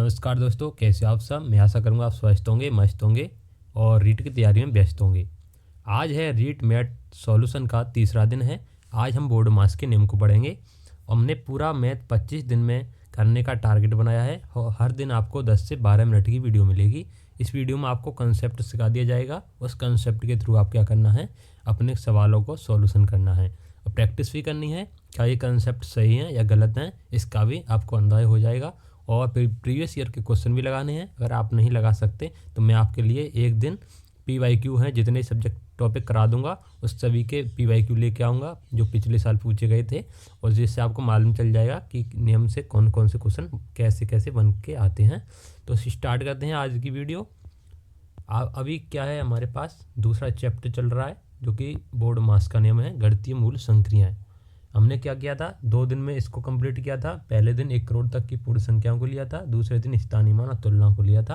नमस्कार दोस्तों, कैसे हो आप सब। मैं आशा करूँगा आप स्वस्थ होंगे, मस्त होंगे और रीट की तैयारी में व्यस्त होंगे। आज है रीट मैथ सॉल्यूशन का तीसरा दिन है। आज हम बोर्ड मास के नियम को पढ़ेंगे। हमने पूरा मैथ 25 दिन में करने का टारगेट बनाया है और हर दिन आपको 10 से 12 मिनट की वीडियो मिलेगी। इस वीडियो में आपको कंसेप्ट सिखा दिया जाएगा। उस कंसेप्ट के थ्रू आप क्या करना है, अपने सवालों को सॉल्यूशन करना है और प्रैक्टिस भी करनी है। क्या ये कंसेप्ट सही हैं या गलत हैं, इसका भी आपको अंदाज़ा हो जाएगा। और प्रीवियस ईयर के क्वेश्चन भी लगाने हैं। अगर आप नहीं लगा सकते तो मैं आपके लिए एक दिन PYQ हैं, जितने सब्जेक्ट टॉपिक करा दूंगा उस सभी के PYQ लेके आऊँगा जो पिछले साल पूछे गए थे, और जिससे आपको मालूम चल जाएगा कि नियम से कौन कौन से क्वेश्चन कैसे कैसे बन के आते हैं। तो स्टार्ट करते हैं आज की वीडियो। अभी क्या है, हमारे पास दूसरा चैप्टर चल रहा है जो कि बोर्ड मास का नियम है, गणितीय मूल संक्रियाएं। हमने क्या किया था, 2 दिन में इसको कंप्लीट किया था। पहले दिन 1 करोड़ तक की पूर्ण संख्याओं को लिया था, दूसरे दिन स्थानीय मान और तुलना को लिया था।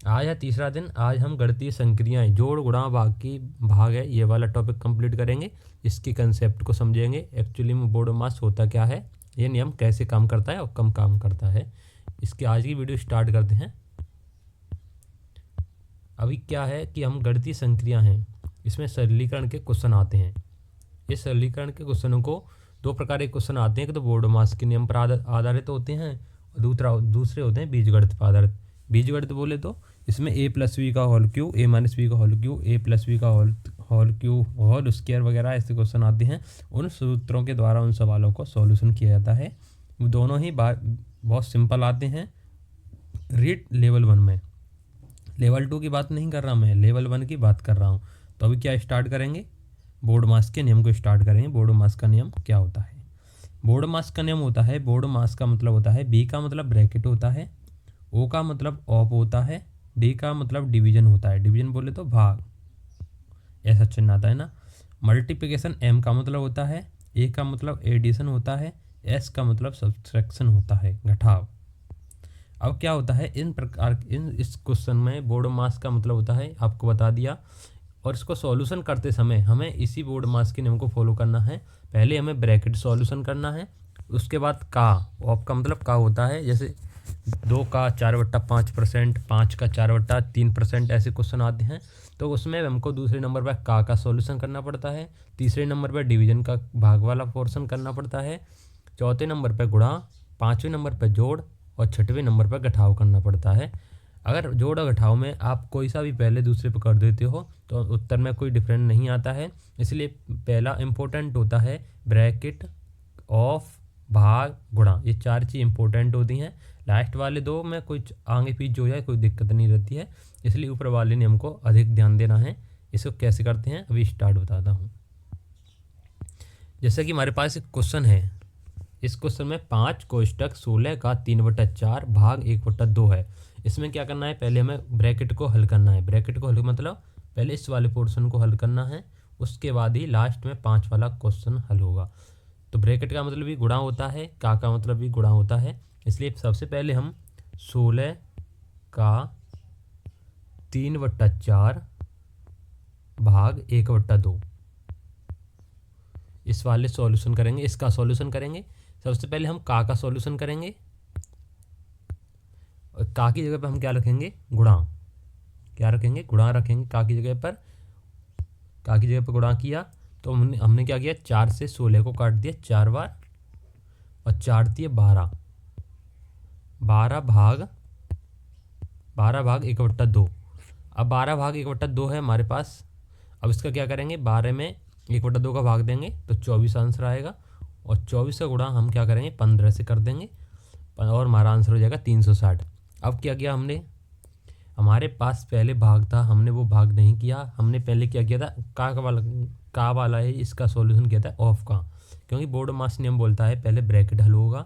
आज है तीसरा दिन। आज हम गणितीय संक्रियाएं, जोड़ गुणा भाग की भाग है, ये वाला टॉपिक कंप्लीट करेंगे। इसके कंसेप्ट को समझेंगे। एक्चुअली में बोर्ड मास होता क्या है, ये नियम कैसे काम करता है और कम काम करता है, इसकी आज की वीडियो स्टार्ट करते हैं। अभी क्या है कि हम गणितीय संक्रिया हैं, इसमें सरलीकरण के क्वेश्चन आते हैं। इस सरलीकरण के क्वेश्चनों को 2 प्रकार के क्वेश्चन आते हैं कि तो बोर्ड मास के नियम पर आधारित होते हैं और दूसरे होते हैं बीजगणित पर आधारित। बीजगणित बोले तो इसमें a+b का होल क्यू, a-b का होल क्यू, a+b का होल क्यू, होल स्क्वायर वगैरह ऐसे क्वेश्चन आते हैं। उन सूत्रों के द्वारा उन सवालों को सॉल्यूशन किया जाता है। दोनों ही बहुत सिंपल आते हैं। रीट लेवल 1 में, लेवल 2 की बात नहीं कर रहा मैं, लेवल 1 की बात कर रहा हूँ। तो अभी क्या स्टार्ट करेंगे, बोर्ड मास के नियम को स्टार्ट करेंगे। बोर्ड मास का नियम क्या होता है। बोर्ड मास का नियम होता है, बोर्ड मास का मतलब होता है, B का मतलब ब्रैकेट होता है, O का मतलब ऑफ होता है, D का मतलब डिवीजन होता है। डिवीजन बोले तो भाग, ऐसा चिन्ह आता है ना। मल्टीप्लिकेशन M का मतलब होता है, A का मतलब एडिशन होता है, S का मतलब सब्ट्रैक्शन होता है, घटाव। अब क्या होता है, इस क्वेश्चन में बोर्ड मास का मतलब होता है, आपको बता दिया। और इसको सॉल्यूशन करते समय हमें इसी बोर्ड मास के नियम को फॉलो करना है। पहले हमें ब्रैकेट सॉल्यूशन करना है, उसके बाद का, ऑफ का मतलब का होता है, जैसे 2 का 4/5%, 5 का 4/3%, ऐसे क्वेश्चन आते हैं। तो उसमें हमको दूसरे नंबर पर का सॉल्यूशन करना पड़ता है, तीसरे नंबर पर डिवीजन का भाग वाला पोर्शन करना पड़ता है, चौथे नंबर पर गुणा, 5वें नंबर पर जोड़ और 6वें नंबर पर घटाव करना पड़ता है। अगर जोड़ और घटाव में आप कोई सा भी पहले दूसरे पर कर देते हो तो उत्तर में कोई डिफरेंस नहीं आता है। इसलिए पहला इम्पोर्टेंट होता है ब्रैकेट, ऑफ, भाग, गुणा, ये 4 चीज़ इंपॉर्टेंट होती हैं। लास्ट वाले 2 में कुछ आगे पीछे हो जाए कोई दिक्कत नहीं रहती है, इसलिए ऊपर वाले नियम को अधिक ध्यान देना है। इसको कैसे करते हैं अभी स्टार्ट बताता हूँ। जैसे कि हमारे पास एक क्वेश्चन है, इस क्वेश्चन में 5 कोष्टक 16 का 3/4 भाग 1/2 है। इसमें क्या करना है, पहले हमें ब्रैकेट को हल करना है। ब्रैकेट को हल मतलब पहले इस वाले पोर्शन को हल करना है, उसके बाद ही लास्ट में 5 वाला क्वेश्चन हल होगा। तो ब्रैकेट का मतलब भी गुणा होता है, का मतलब भी गुणा होता है। इसलिए सबसे पहले हम 16 का 3/4 भाग 1/2 इस वाले सॉल्यूशन करेंगे, इसका सॉल्यूशन करेंगे। सबसे पहले हम का सॉल्यूशन करेंगे, और का की जगह पर हम क्या रखेंगे, गुणा। क्या रखेंगे, गुणा रखेंगे का की जगह पर। का की जगह पर गुणा किया तो हमने क्या किया, 4 से 16 को काट दिया 4 बार, और 4 दिए 12, 12 भाग 1/2। अब 12 भाग 1/2 है हमारे पास। अब इसका क्या करेंगे, 12 में 1/2 का भाग देंगे तो 24 आंसर आएगा, और 24 का गुणा हम क्या करेंगे 15 से कर देंगे, और हमारा आंसर हो जाएगा 360। अब क्या किया हमने, हमारे पास पहले भाग था, हमने वो भाग नहीं किया। हमने पहले क्या किया था, का वाला है, इसका सॉल्यूशन किया था ऑफ का, क्योंकि बोर्ड मास नियम बोलता है पहले ब्रैकेट हल होगा।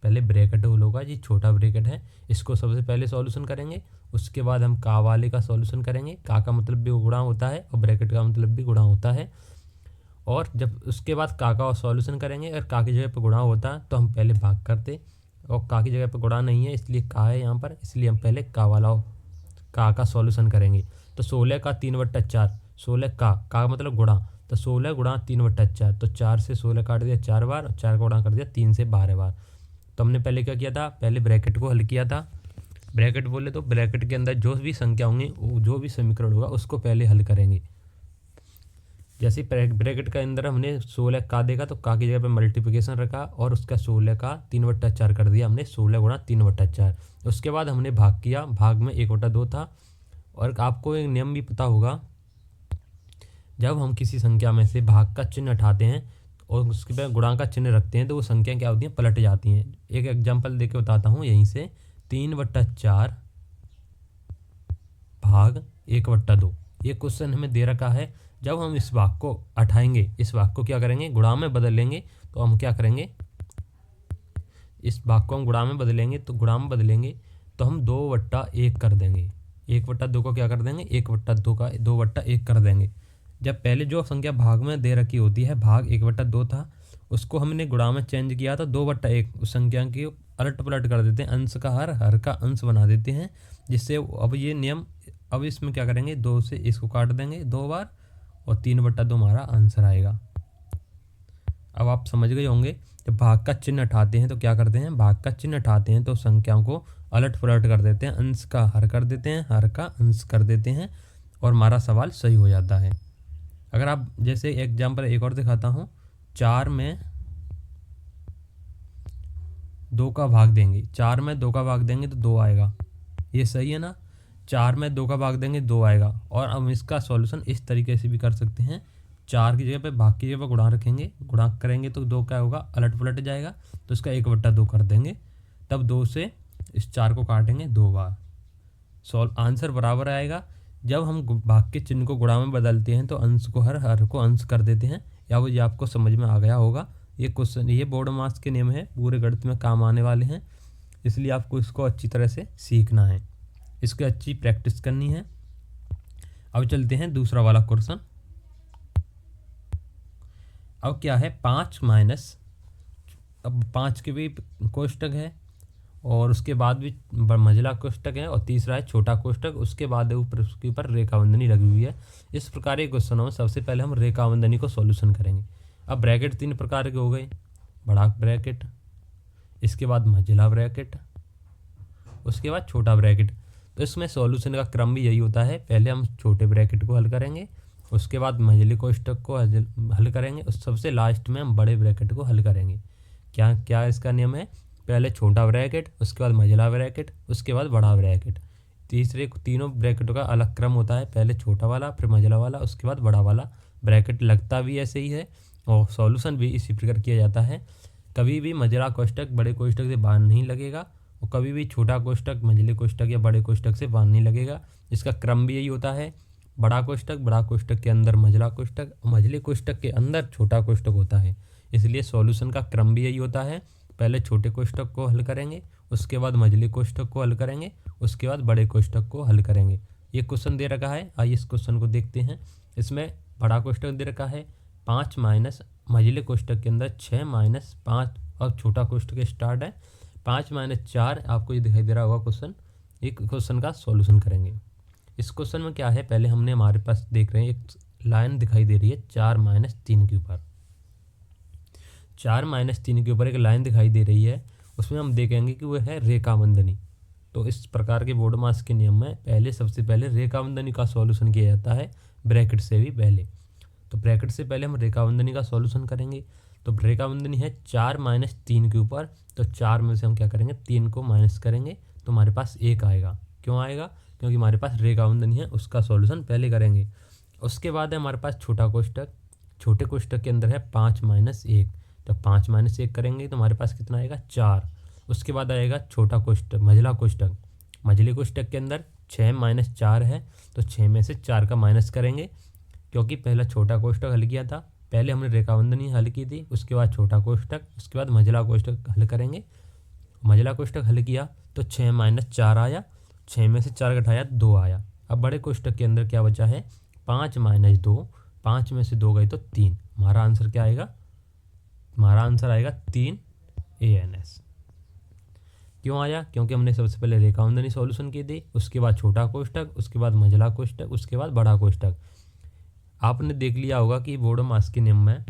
पहले ब्रैकेट हल होगा, ये छोटा ब्रैकेट है, इसको सबसे पहले सॉल्यूशन करेंगे। उसके बाद हम का वाले का सॉल्यूशन करेंगे। का मतलब भी गुणा होता है और ब्रैकेट का मतलब भी गुणा होता है। और जब उसके बाद का सॉल्यूशन करेंगे, अगर का की जगह पर गुणा होता तो हम पहले भाग करते, और का की जगह पर गुणा नहीं है इसलिए का है यहाँ पर, इसलिए हम पहले का सॉल्यूशन करेंगे। तो 16 का 3/4, 16 का मतलब गुणा, तो 16 गुणा 3/4, तो 4 से 16 काट दिया 4 बार, और 4 का गुणा कर दिया 3 से 12 बार। तो हमने पहले क्या किया था, पहले ब्रैकेट को हल किया था, ब्रैकेट बोले तो ब्रैकेट के अंदर जो भी संख्या होंगी, जो भी समीकरण होगा उसको पहले हल करेंगे। जैसे ब्रैकेट के अंदर हमने 16 का देखा तो का की जगह पे मल्टीप्लिकेशन रखा और उसका 16 का 3/4 कर दिया हमने, 16 गुणा 3/4। उसके बाद हमने भाग किया, भाग में 1/2 था। और आपको एक नियम भी पता होगा, जब हम किसी संख्या में से भाग का चिन्ह हटाते हैं और उसके बाद गुणा का चिन्ह रखते हैं तो वो संख्या क्या होती हैं, पलट जाती हैं। एक एग्जाम्पल देके बताता हूँ यहीं से। 3/4 भाग 1/2 ये क्वेश्चन हमें दे रखा है। जब हम इस भाग को हटाएंगे, इस भाग को क्या करेंगे, गुणा में बदल लेंगे, तो हम क्या करेंगे, इस भाग को हम गुणा में बदलेंगे, तो गुणा में बदलेंगे तो हम 2/1 कर देंगे। 1/2 को क्या कर देंगे, 1/2 का 2/1 कर देंगे। जब पहले जो संख्या भाग में दे रखी होती है, भाग 1/2 था, उसको हमने गुणा में चेंज किया तो 2/1 उस संख्या की अलट पलट कर देते हैं, अंश का हर का अंश बना देते हैं। जिससे अब ये नियम, अब इसमें क्या करेंगे, 2 से इसको काट देंगे 2 बार और 3/2 हमारा आंसर आएगा। अब आप समझ गए होंगे, जब भाग का चिन्ह हटाते हैं तो क्या करते हैं, भाग का चिन्ह हटाते हैं तो संख्याओं को अलट पलट कर देते हैं, अंश का हर कर देते हैं, हर का अंश कर देते हैं और हमारा सवाल सही हो जाता है। अगर आप जैसे एग्जाम्पल एक और दिखाता हूँ, 4 में 2 का भाग देंगे, 4 में 2 का भाग देंगे तो 2 आएगा, ये सही है ना। 4 में 2 का भाग देंगे 2 आएगा। और हम इसका सॉल्यूशन इस तरीके से भी कर सकते हैं, 4 की जगह पे भाग की जगह पे गुणा रखेंगे, गुणा करेंगे तो 2 क्या होगा, अलट पलट जाएगा, तो इसका 1/2 कर देंगे। तब 2 से इस 4 को काटेंगे 2 बार, आंसर बराबर आएगा। जब हम भाग के चिन्ह को गुणा में बदलते हैं तो अंश को हर को अंश कर देते हैं। या वो ये आपको समझ में आ गया होगा। ये क्वेश्चन, ये बोर्ड मार्क्स के नियम है, पूरे गणित में काम आने वाले हैं, इसलिए आपको इसको अच्छी तरह से सीखना है, इसकी अच्छी प्रैक्टिस करनी है। अब चलते हैं दूसरा वाला क्वेश्चन। अब क्या है, 5 माइनस, अब 5 के भी कोष्टक है और उसके बाद भी मंझला कोष्टक है और तीसरा है छोटा कोष्टक, उसके बाद ऊपर उसके ऊपर रेखाबंधनी लगी हुई है। इस प्रकार के क्वेश्चनों में सबसे पहले हम रेखाबंधनी को सॉल्यूशन करेंगे। अब ब्रैकेट 3 प्रकार के हो गए, बड़ा ब्रैकेट, इसके बाद मंझला ब्रैकेट, उसके बाद छोटा ब्रैकेट। तो इसमें सॉल्यूशन का क्रम भी यही होता है, पहले हम छोटे ब्रैकेट को हल करेंगे, उसके बाद मंझले कोष्टक को हल करेंगे और सबसे लास्ट में हम बड़े ब्रैकेट को हल करेंगे। क्या क्या इसका नियम है, पहले छोटा ब्रैकेट, उसके बाद मंझला ब्रैकेट, उसके बाद बड़ा ब्रैकेट। तीनों ब्रैकेटों का अलग क्रम होता है, पहले छोटा वाला, फिर मंझला वाला, उसके बाद बड़ा वाला। ब्रैकेट लगता भी ऐसे ही है और सॉल्यूशन भी इसी प्रकार किया जाता है। कभी भी मंझला कोष्टक बड़े कोष्टक से बाहर नहीं लगेगा और कभी भी छोटा कोष्टक मंझले कोष्टक या बड़े कोष्टक से बाहर नहीं लगेगा। इसका क्रम भी यही होता है, बड़ा कोष्टक के अंदर मंझला कोष्टक, मंझले कोष्टक के अंदर छोटा कोष्टक होता है। इसलिए सॉल्यूशन का क्रम भी यही होता है, पहले छोटे कोष्टक को हल करेंगे, उसके बाद मंझले कोष्टक को हल करेंगे, उसके बाद बड़े कोष्टक को हल करेंगे। ये क्वेश्चन दे रखा है, आइए इस क्वेश्चन को देखते हैं। इसमें बड़ा कोष्टक दे रखा है 5 माइनस, मंझले कोष्टक के अंदर 6 माइनस 5 और छोटा कोष्टक स्टार्ट है 5 माइनस 4, आपको ये दिखाई दे रहा होगा क्वेश्चन। एक क्वेश्चन का सॉल्यूशन करेंगे। इस क्वेश्चन में क्या है, पहले हमने हमारे पास देख रहे हैं एक लाइन दिखाई दे रही है 4 माइनस 3 के ऊपर, 4 माइनस 3 के ऊपर एक लाइन दिखाई दे रही है, उसमें हम देखेंगे कि वह है रेखाबंधनी। तो इस प्रकार के बोर्ड मास के नियम में पहले सबसे पहले रेखाबंधनी का सॉल्यूशन किया जाता है, ब्रैकेट से भी पहले। तो ब्रैकेट से पहले हम रेखाबंधनी का सॉल्यूशन करेंगे। तो रेखाबंधनी है 4 माइनस 3 के ऊपर, तो 4 में से हम क्या करेंगे, 3 को माइनस करेंगे तो हमारे पास 1 आएगा। क्यों आएगा, क्योंकि हमारे पास रेखाबंधनी है, उसका सॉल्यूशन पहले करेंगे। उसके बाद है हमारे पास छोटा कोष्टक, छोटे कोष्टक के अंदर है 5 माइनस 1, तो 5 माइनस 1 करेंगे तो हमारे पास कितना आएगा, 4। उसके बाद आएगा छोटा कोष्टक, मंझला कोष्टक, मंझले कोष्टक के अंदर 6 माइनस 4 है, तो 6 में से 4 का माइनस करेंगे, क्योंकि पहला छोटा कोष्टक हल किया था, पहले हमने रेखाबंधनी हल की थी, उसके बाद छोटा कोष्टक, उसके बाद मंझला कोष्टक हल करेंगे। मंझला कोष्टक हल किया तो 6 माइनस 4 आया, 6 में से 4 घटाया 2 आया। अब बड़े कोष्टक के अंदर क्या बचा है, 5 माइनस 2, 5 में से 2 गए तो 3। हमारा आंसर क्या आएगा, हमारा आंसर आएगा 3 ANS। क्यों आया, क्योंकि हमने सबसे पहले रेखाबंधनी सॉल्यूशन की थी, उसके बाद छोटा कोष्टक, उसके बाद मंझला कोष्टक, उसके बाद बड़ा कोष्टक। आपने देख लिया होगा कि बोर्ड मास के नियम में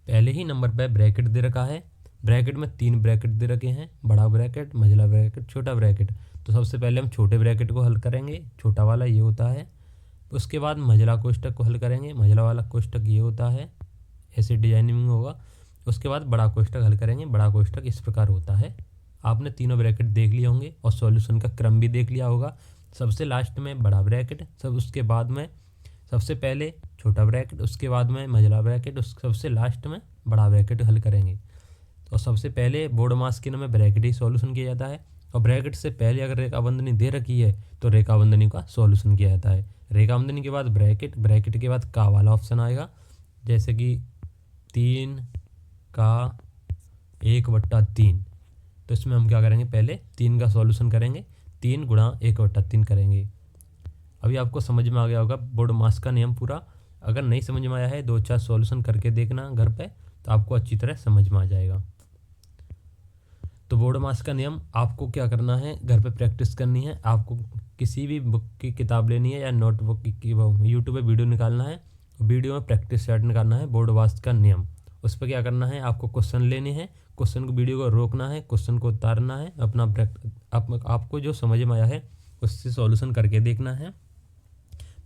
पहले ही नंबर पर ब्रैकेट दे रखा है, ब्रैकेट में 3 ब्रैकेट दे रखे हैं, बड़ा ब्रैकेट, मझला ब्रैकेट, छोटा ब्रैकेट। तो सबसे पहले हम छोटे ब्रैकेट को हल करेंगे, छोटा वाला ये होता है। उसके बाद मझला कोष्ठक को हल करेंगे, मझला वाला कोष्ठक ये होता है, ऐसे डिजाइनिंग होगा। उसके बाद बड़ा कोष्ठक हल करेंगे, बड़ा कोष्ठक इस प्रकार होता है। आपने तीनों ब्रैकेट देख लिए होंगे और सॉल्यूशन का क्रम भी देख लिया होगा। सबसे लास्ट में बड़ा ब्रैकेट, उसके बाद में सबसे पहले छोटा ब्रैकेट, उसके बाद में मझला ब्रैकेट, उस सबसे लास्ट में बड़ा ब्रैकेट हल करेंगे। तो सबसे पहले बोर्ड मास के में ब्रैकेट ही सॉल्यूशन किया जाता है, और ब्रैकेट से पहले अगर रेखाबंधनी दे रखी है तो रेखाबंधनी का सॉल्यूशन किया जाता है। रेखाबंधनी के बाद ब्रैकेट, ब्रैकेट के बाद का वाला ऑप्शन आएगा, जैसे कि 3 का 1/3। तो इसमें हम क्या करेंगे, पहले 3 का सॉल्यूशन करेंगे, 3 गुणा 1/3 करेंगे। अभी आपको समझ में आ गया होगा बोर्ड मास का नियम पूरा। अगर नहीं समझ में आया है 2-4 सॉल्यूशन करके देखना घर पे, तो आपको अच्छी तरह समझ में आ जाएगा। तो बोर्ड मास का नियम आपको क्या करना है, घर पे प्रैक्टिस करनी है। आपको किसी भी बुक की किताब लेनी है या नोटबुक की यूट्यूब पे वीडियो निकालना है, वीडियो में प्रैक्टिस सेट निकालना है बोर्ड मास का नियम। उस पर क्या करना है, आपको क्वेश्चन लेने हैं, क्वेश्चन को वीडियो को रोकना है, क्वेश्चन को उतारना है, अपना आपको जो समझ में आया है उससे सॉल्यूशन करके देखना है।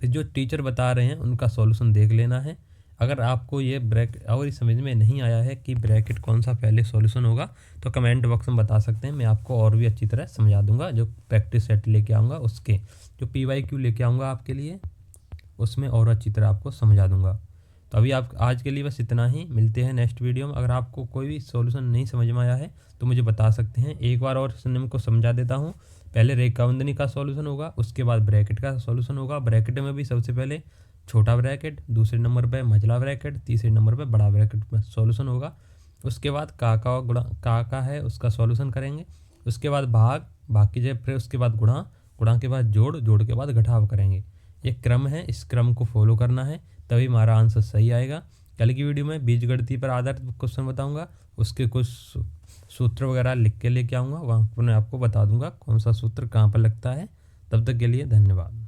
फिर जो टीचर बता रहे हैं उनका सॉल्यूशन देख लेना है। अगर आपको ये ब्रैकेट और समझ में नहीं आया है कि ब्रैकेट कौन सा पहले सॉल्यूशन होगा, तो कमेंट बॉक्स में बता सकते हैं, मैं आपको और भी अच्छी तरह समझा दूंगा। जो प्रैक्टिस सेट लेके आऊँगा उसके, जो PYQ लेके आऊँगा आपके लिए, उसमें और अच्छी तरह आपको समझा दूंगा। तो अभी आप आज के लिए बस इतना ही, मिलते हैं नेक्स्ट वीडियो में। अगर आपको कोई भी सॉल्यूशन नहीं समझ में आया है तो मुझे बता सकते हैं। एक बार और नियम को समझा देता हूँ। पहले रेखाबंधनी का सॉल्यूशन होगा, उसके बाद ब्रैकेट का सॉल्यूशन होगा। ब्रैकेट में भी सबसे पहले छोटा ब्रैकेट, दूसरे नंबर पे मझला ब्रैकेट, तीसरे नंबर पे बड़ा ब्रैकेट में सॉल्यूशन होगा। उसके बाद का है उसका सॉल्यूशन करेंगे। उसके बाद भाग की जगह फिर उसके बाद गुणा के बाद जोड़ के बाद घटाव करेंगे। ये क्रम है, इस क्रम को फॉलो करना है, तभी हमारा आंसर सही आएगा। कल की वीडियो में बीजगणित पर आधारित क्वेश्चन बताऊंगा, उसके कुछ सूत्र वगैरह लिख के लेके आऊँगा, वहाँ पर मैं आपको बता दूंगा कौन सा सूत्र कहाँ पर लगता है। तब तक के लिए धन्यवाद।